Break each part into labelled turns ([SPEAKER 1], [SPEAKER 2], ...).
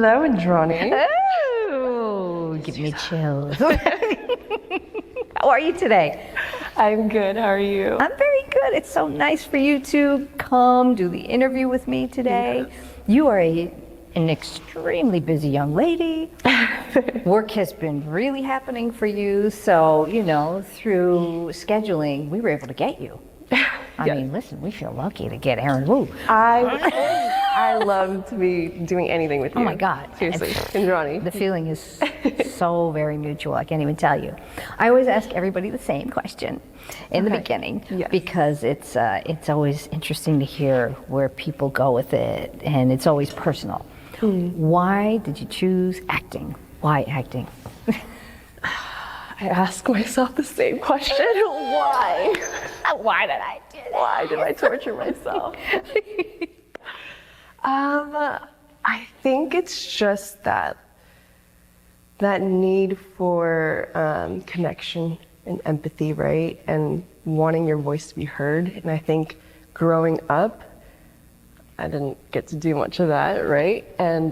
[SPEAKER 1] Hello, Indrani.
[SPEAKER 2] Oh, give me chills. How are you today?
[SPEAKER 1] I'm good. How are you?
[SPEAKER 2] I'm very good. It's so nice for you to come do the interview with me today. Yes. You are an extremely busy young lady. Work has been really happening for you. So, through scheduling, we were able to get you. I mean, listen, we feel lucky to get Erin Wu.
[SPEAKER 1] I love to be doing anything with you.
[SPEAKER 2] Oh my God.
[SPEAKER 1] Seriously, Indrani.
[SPEAKER 2] The feeling is so very mutual, I can't even tell you. I always ask everybody the same question in the beginning, because it's always interesting to hear where people go with it, and it's always personal. Why did you choose acting? Why acting?
[SPEAKER 1] I ask myself the same question. Why?
[SPEAKER 2] Why did I do that?
[SPEAKER 1] Why did I torture myself? I think it's just that need for connection and empathy, right? And wanting your voice to be heard. And I think growing up, I didn't get to do much of that, right? And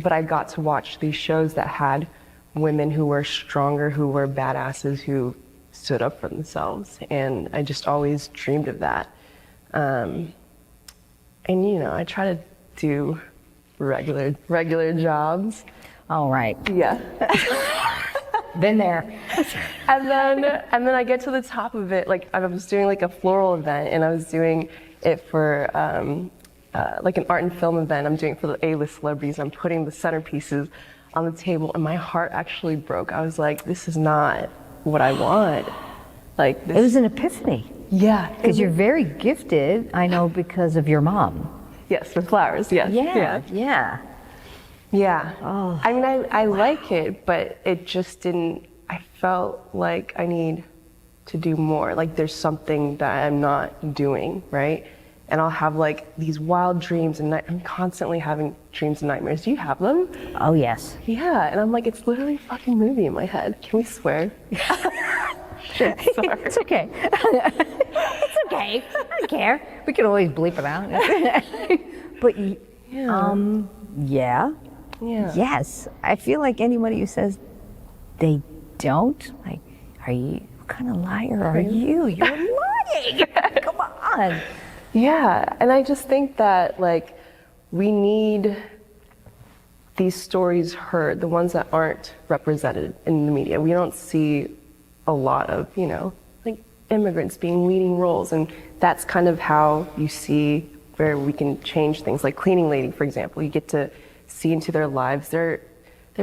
[SPEAKER 1] but I got to watch these shows that had women who were stronger, who were badasses, who stood up for themselves. And I just always dreamed of that. And I try to do regular jobs.
[SPEAKER 2] All right.
[SPEAKER 1] Yeah.
[SPEAKER 2] Been there.
[SPEAKER 1] And then I get to the top of it. Like, I was doing like a floral event, and I was doing it for like an art and film event. I'm doing it for the A-list celebrities. I'm putting the centerpieces on the table, and my heart actually broke. I was like, this is not what I want. Like, this.
[SPEAKER 2] It was an epiphany.
[SPEAKER 1] Yeah.
[SPEAKER 2] Because you're very gifted, I know, because of your mom.
[SPEAKER 1] Yes, with flowers, yes. Yeah.
[SPEAKER 2] Oh.
[SPEAKER 1] I mean, I like it, but it just didn't, I felt like I need to do more. Like, there's something that I'm not doing, right? And I'll have like these wild dreams, and I'm constantly having dreams and nightmares. Do you have them?
[SPEAKER 2] Oh, yes.
[SPEAKER 1] Yeah, and I'm like, it's literally a fucking movie in my head. Can we swear?
[SPEAKER 2] Sorry. It's okay. It's okay. I don't care. We can always bleep it out. But yeah. Yes. I feel like anybody who says they don't, like, what kind of liar are you? You're lying. Come on.
[SPEAKER 1] Yeah, and I just think that, like, we need these stories heard, the ones that aren't represented in the media. We don't see a lot of, like, immigrants being leading roles, and that's kind of how you see where we can change things. Like cleaning lady, for example, you get to see into their lives. They're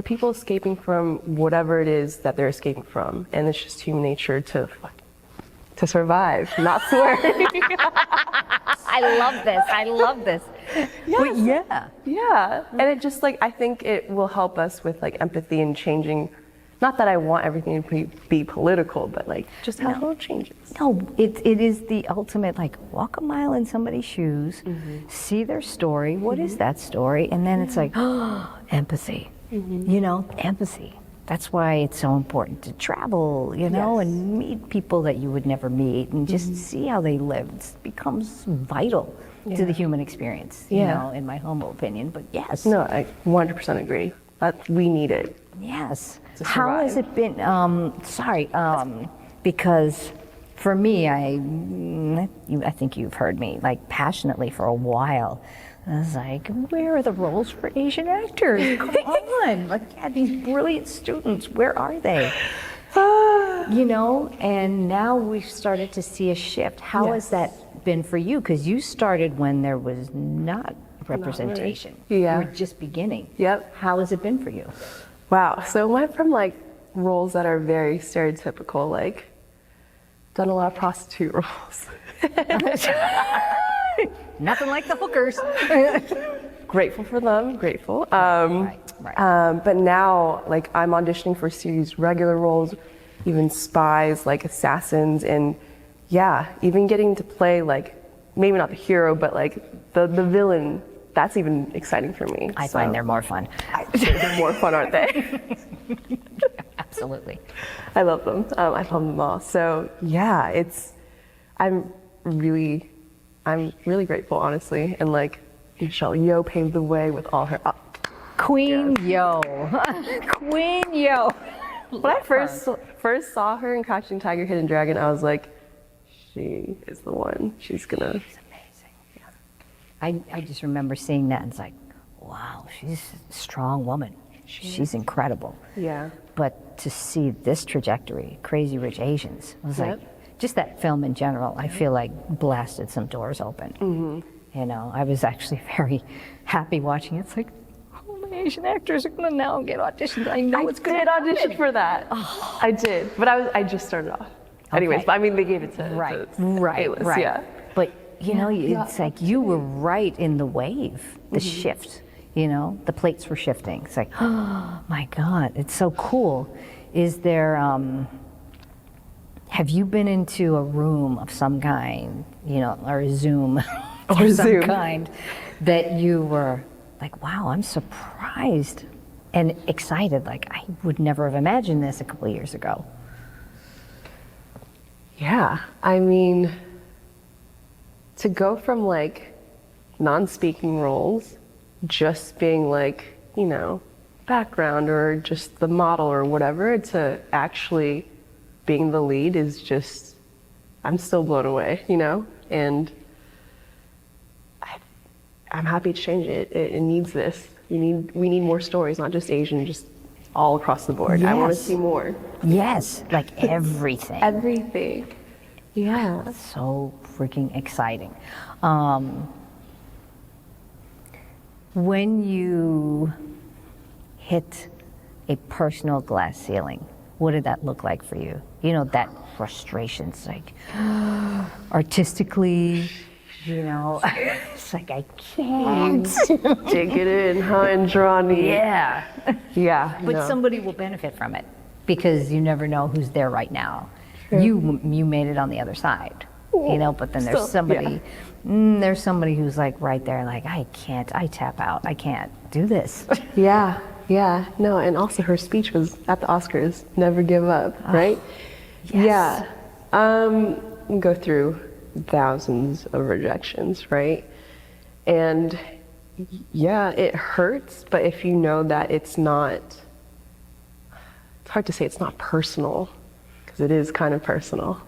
[SPEAKER 1] people escaping from whatever it is that they're escaping from, and it's just human nature to survive, not swear.
[SPEAKER 2] I love this.
[SPEAKER 1] Yes. Yeah. And it just, like, I think it will help us with, like, empathy and changing. Not that I want everything to be political, but, like, just have little changes.
[SPEAKER 2] No, it is the ultimate, like, walk a mile in somebody's shoes, see their story. What is that story? And then it's like, oh, empathy. Empathy. That's why it's so important to travel, and meet people that you would never meet, and just see how they live. It becomes vital to the human experience, in my humble opinion. But yes.
[SPEAKER 1] No, I 100% agree. We need it.
[SPEAKER 2] Yes. How has it been? Because for me, I think you've heard me, like, passionately for a while. I was like, where are the roles for Asian actors? Come on. Like, these brilliant students, where are they? And now we've started to see a shift. How has that been for you? Because you started when there was not representation.
[SPEAKER 1] Not really. Yeah.
[SPEAKER 2] You were just beginning.
[SPEAKER 1] Yep.
[SPEAKER 2] How has it been for you?
[SPEAKER 1] Wow. So it went from, like, roles that are very stereotypical, like, done a lot of prostitute roles.
[SPEAKER 2] Nothing like the hookers.
[SPEAKER 1] Grateful for them, grateful.
[SPEAKER 2] Right.
[SPEAKER 1] But now, like, I'm auditioning for series regular roles, even spies, like assassins, and even getting to play, like, maybe not the hero, but like the villain. That's even exciting for me.
[SPEAKER 2] I find they're more fun.
[SPEAKER 1] They're more fun, aren't they?
[SPEAKER 2] Absolutely.
[SPEAKER 1] I love them. I love them all. So yeah, I'm really grateful, honestly. And like Michelle Yeoh paved the way with all her
[SPEAKER 2] Queen Yo. Queen Yo.
[SPEAKER 1] When I first saw her in Crouching Tiger, Hidden Dragon, I was like, she is the one. She's gonna.
[SPEAKER 2] It's amazing. Yeah. I just remember seeing that and it's like, wow, she's a strong woman. She's incredible.
[SPEAKER 1] Yeah.
[SPEAKER 2] But to see this trajectory, Crazy Rich Asians, was like, just that film in general, I feel like blasted some doors open. Mm-hmm. You know, I was actually very happy watching it. It's like, oh, my Asian actors are gonna now get auditions. I know it's good.
[SPEAKER 1] I did audition for that. Oh. I did, but I just started off. Anyways, but I mean, they gave it to
[SPEAKER 2] right.
[SPEAKER 1] Yeah.
[SPEAKER 2] But you know, it's like you were right in the wave, the shift. You know, the plates were shifting. It's like, oh my God, it's so cool. Is there, have you been into a room of some kind, you know, or a Zoom of some kind that you were like, wow, I'm surprised and excited. Like, I would never have imagined this a couple of years ago.
[SPEAKER 1] Yeah, I mean, to go from like non-speaking roles, just being like, you know, background or just the model or whatever, to actually being the lead is just, I'm still blown away, you know? And I'm happy to change it. It needs this. We need more stories, not just Asian, just all across the board.
[SPEAKER 2] Yes.
[SPEAKER 1] I want to see more.
[SPEAKER 2] Yes, like everything.
[SPEAKER 1] Everything. Yeah.
[SPEAKER 2] So freaking exciting. When you hit a personal glass ceiling, what did that look like for you? You know, that frustration's like, artistically, you know, it's like, I can't.
[SPEAKER 1] Dig it in, huh, Indrani?
[SPEAKER 2] Yeah.
[SPEAKER 1] Yeah.
[SPEAKER 2] But somebody will benefit from it because you never know who's there right now. True. You made it on the other side, you know, but then there's somebody, there's somebody who's like right there, like, I tap out, I can't do this.
[SPEAKER 1] Yeah, no, and also her speech was at the Oscars, never give up, right?
[SPEAKER 2] Yes.
[SPEAKER 1] Yeah, go through thousands of rejections, right? And yeah, it hurts, but if you know that it's hard to say it's not personal, because it is kind of personal.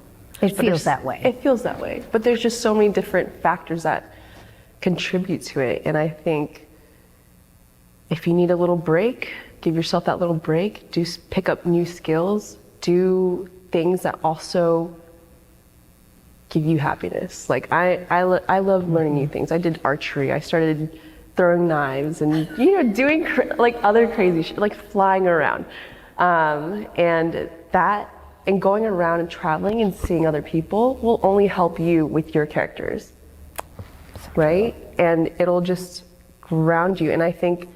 [SPEAKER 2] It feels that way.
[SPEAKER 1] It feels that way, but there's just so many different factors that contribute to it, and I think if you need a little break, give yourself that little break, pick up new skills, do things that also give you happiness. Like I love learning new things. I did archery. I started throwing knives and, you know, doing like other crazy shit, like flying around. And going around and traveling and seeing other people will only help you with your characters, right? And it'll just ground you. And I think,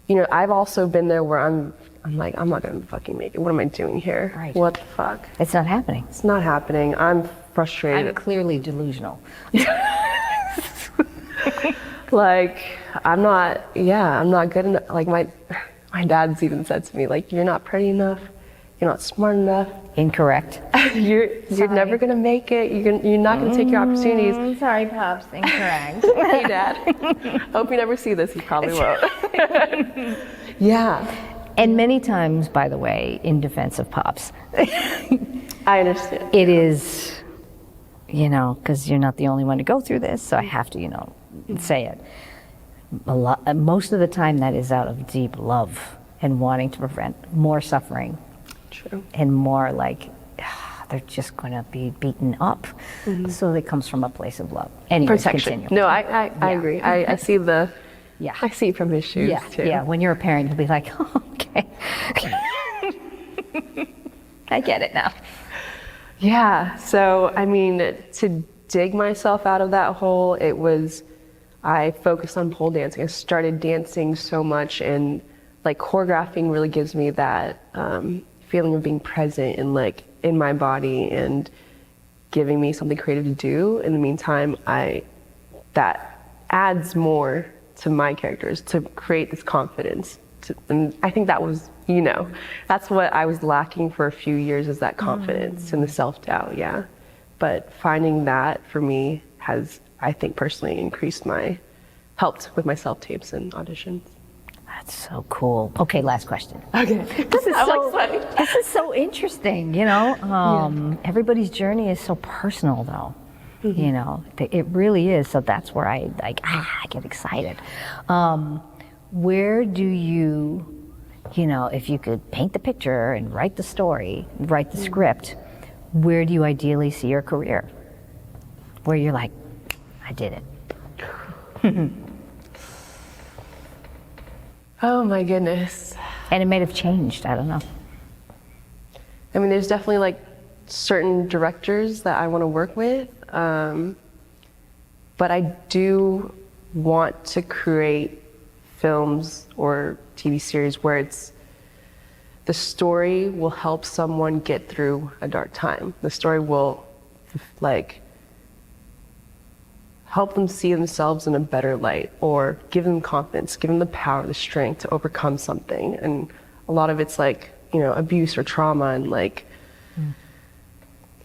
[SPEAKER 1] you know, I've also been there where I'm like, I'm not gonna fucking make it. What am I doing here?
[SPEAKER 2] Right.
[SPEAKER 1] What the fuck?
[SPEAKER 2] It's not happening.
[SPEAKER 1] It's not happening. I'm frustrated.
[SPEAKER 2] I'm clearly delusional.
[SPEAKER 1] Like, I'm not good enough. Like my dad's even said to me, like, you're not pretty enough. You're not smart enough.
[SPEAKER 2] Incorrect.
[SPEAKER 1] You're never gonna make it. You're not gonna take your opportunities.
[SPEAKER 2] Sorry, Pops. Incorrect.
[SPEAKER 1] Hey, Dad. Hope you never see this. You probably won't. Yeah.
[SPEAKER 2] And many times, by the way, in defense of Pops,
[SPEAKER 1] I understand.
[SPEAKER 2] it is, you know, because you're not the only one to go through this, so I have to, you know, say it. Most of the time, that is out of deep love and wanting to prevent more suffering.
[SPEAKER 1] True.
[SPEAKER 2] And more like, they're just going to be beaten up. Mm-hmm. So it comes from a place of love. Anyways,
[SPEAKER 1] protection.
[SPEAKER 2] Continue.
[SPEAKER 1] No, I agree. I see the,
[SPEAKER 2] yeah.
[SPEAKER 1] I see from his shoes too.
[SPEAKER 2] Yeah, when you're a parent, you'll be like, oh, okay. I get it now.
[SPEAKER 1] Yeah, so I mean, to dig myself out of that hole, I focused on pole dancing. I started dancing so much, and like choreographing really gives me that feeling of being present and like in my body and giving me something creative to do. In the meantime, that adds more to my characters to create this confidence. And I think that was, you know, that's what I was lacking for a few years, is that confidence and the self-doubt, yeah. But finding that for me has, I think, personally helped with my self-tapes and auditions.
[SPEAKER 2] That's so cool. Okay, last question.
[SPEAKER 1] Okay.
[SPEAKER 2] This is
[SPEAKER 1] I'm
[SPEAKER 2] so,
[SPEAKER 1] excited.
[SPEAKER 2] this is so interesting, you know. Everybody's journey is so personal, though. You know, it really is. So that's where I get excited. Where do you know, if you could paint the picture and write the story, write the script, where do you ideally see your career? Where you're like, I did it.
[SPEAKER 1] Oh my goodness.
[SPEAKER 2] And it may have changed. I don't know.
[SPEAKER 1] I mean, there's definitely like certain directors that I want to work with, but I do want to create films or TV series where the story will help someone get through a dark time. The story will like help them see themselves in a better light, or give them confidence, give them the power, the strength to overcome something. And a lot of it's like, you know, abuse or trauma, and like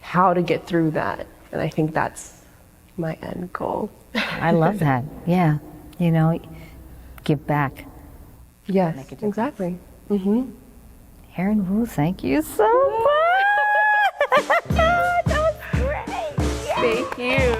[SPEAKER 1] how to get through that. And I think that's my end goal.
[SPEAKER 2] I love that. Yeah. You know, give back.
[SPEAKER 1] Yes, exactly. Mm-hmm.
[SPEAKER 2] Erin Wu, thank you so much. That was great. Yay.
[SPEAKER 1] Thank you.